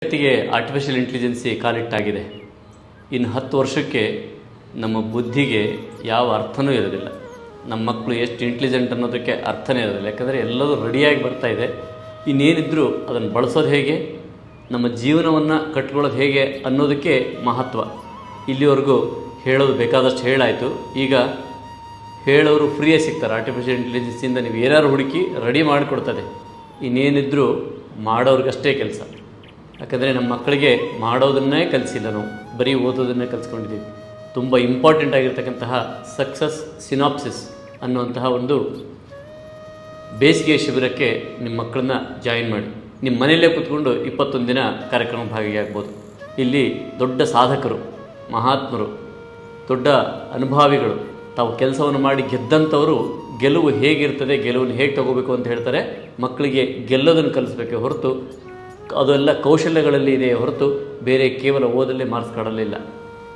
ಜಗತ್ತಿಗೆ artificial intelligence ಕಾಲಿಟ್ಟಾಗಿದೆ. ಇನ್ನು 10 ವರ್ಷಕ್ಕೆ ನಮ್ಮ ಬುದ್ಧಿಗೆ ಯಾವ ಅರ್ಥನೂ ಇರೋದಿಲ್ಲ. ನಮ್ಮ ಮಕ್ಕಳು ಎಷ್ಟು ಇಂಟೆಲಿಜೆಂಟ್ ಅನ್ನೋದಕ್ಕೆ ಅರ್ಥನೇ ಇರೋದಿಲ್ಲ. ಯಾಕಂದರೆ ಎಲ್ಲದೂ ರೆಡಿಯಾಗಿ ಬರ್ತಾ ಇದೆ. ಇನ್ನೇನಿದ್ರೂ ಅದನ್ನು ಬಳಸೋದು ಹೇಗೆ, ನಮ್ಮ ಜೀವನವನ್ನು ಕಟ್ಕೊಳ್ಳೋದು ಹೇಗೆ ಅನ್ನೋದಕ್ಕೆ ಮಹತ್ವ. ಇಲ್ಲಿವರೆಗೂ ಹೇಳೋದು ಬೇಕಾದಷ್ಟು ಹೇಳಾಯಿತು. ಈಗ ಹೇಳೋರು ಫ್ರೀಯೇ ಸಿಗ್ತಾರೆ. ಆರ್ಟಿಫಿಷಿಯಲ್ ಇಂಟೆಲಿಜೆನ್ಸಿಂದ ನೀವು ಏನಾದ್ರು ಹುಡುಕಿ ರೆಡಿ ಮಾಡಿಕೊಡ್ತದೆ. ಇನ್ನೇನಿದ್ರೂ ಮಾಡೋರಿಗಷ್ಟೇ ಕೆಲಸ. ಯಾಕಂದರೆ ನಮ್ಮ ಮಕ್ಕಳಿಗೆ ಮಾಡೋದನ್ನೇ ಕಲಿಸಿಲ್ಲ, ನಾವು ಬರೀ ಓದೋದನ್ನೇ ಕಲಿಸ್ಕೊಂಡಿದ್ದೀವಿ. ತುಂಬ ಇಂಪಾರ್ಟೆಂಟ್ ಆಗಿರ್ತಕ್ಕಂತಹ ಸಕ್ಸಸ್ ಸಿನಾಪ್ಸಿಸ್ ಅನ್ನುವಂತಹ ಒಂದು ಬೇಸಿಗೆ ಶಿಬಿರಕ್ಕೆ ನಿಮ್ಮ ಮಕ್ಕಳನ್ನ ಜಾಯಿನ್ ಮಾಡಿ. ನಿಮ್ಮ ಮನೆಯಲ್ಲೇ ಕೂತ್ಕೊಂಡು 21 ದಿನ ಕಾರ್ಯಕ್ರಮ ಭಾಗಿಯಾಗ್ಬೋದು. ಇಲ್ಲಿ ದೊಡ್ಡ ಸಾಧಕರು, ಮಹಾತ್ಮರು, ದೊಡ್ಡ ಅನುಭಾವಿಗಳು, ತಾವು ಕೆಲಸವನ್ನು ಮಾಡಿ ಗೆದ್ದಂಥವರು ಗೆಲುವು ಹೇಗಿರ್ತದೆ, ಗೆಲುವನ್ನು ಹೇಗೆ ತಗೋಬೇಕು ಅಂತ ಹೇಳ್ತಾರೆ. ಮಕ್ಕಳಿಗೆ ಗೆಲ್ಲೋದನ್ನು ಕಲಿಸ್ಬೇಕೆ ಹೊರತು ಅದೆಲ್ಲ ಕೌಶಲ್ಯಗಳಲ್ಲಿ ಇದೆ ಹೊರತು ಬೇರೆ ಕೇವಲ ಓದಲ್ಲೇ ಮಾರ್ಕ್ಸ್ ಕಾಡಲಿಲ್ಲ.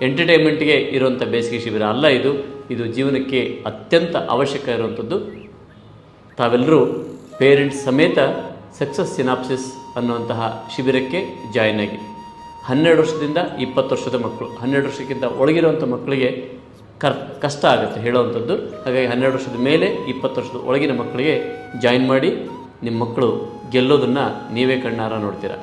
ಎಂಟರ್ಟೈನ್ಮೆಂಟ್ಗೆ ಇರುವಂಥ ಬೇಸಿಗೆ ಶಿಬಿರ ಅಲ್ಲ ಇದು. ಇದು ಜೀವನಕ್ಕೆ ಅತ್ಯಂತ ಅವಶ್ಯಕ ಇರುವಂಥದ್ದು. ತಾವೆಲ್ಲರೂ ಪೇರೆಂಟ್ಸ್ ಸಮೇತ ಸಕ್ಸಸ್ ಸಿನಾಪ್ಸಿಸ್ ಅನ್ನುವಂತಹ ಶಿಬಿರಕ್ಕೆ ಜಾಯಿನ್ ಆಗಿ. 12 ವರ್ಷದಿಂದ 20 ವರ್ಷದ ಮಕ್ಕಳು, 12 ವರ್ಷಕ್ಕಿಂತ ಒಳಗಿರುವಂಥ ಮಕ್ಕಳಿಗೆ ಕಷ್ಟ ಆಗುತ್ತೆ ಹೇಳೋವಂಥದ್ದು. ಹಾಗಾಗಿ 12 ವರ್ಷದ ಮೇಲೆ 20 ವರ್ಷದ ಒಳಗಿನ ಮಕ್ಕಳಿಗೆ ಜಾಯಿನ್ ಮಾಡಿ. ನಿಮ್ಮ ಮಕ್ಕಳು ಗೆಲ್ಲೋದನ್ನು ನೀವೇ ಕಣ್ಣಾರ ನೋಡ್ತೀರಾ.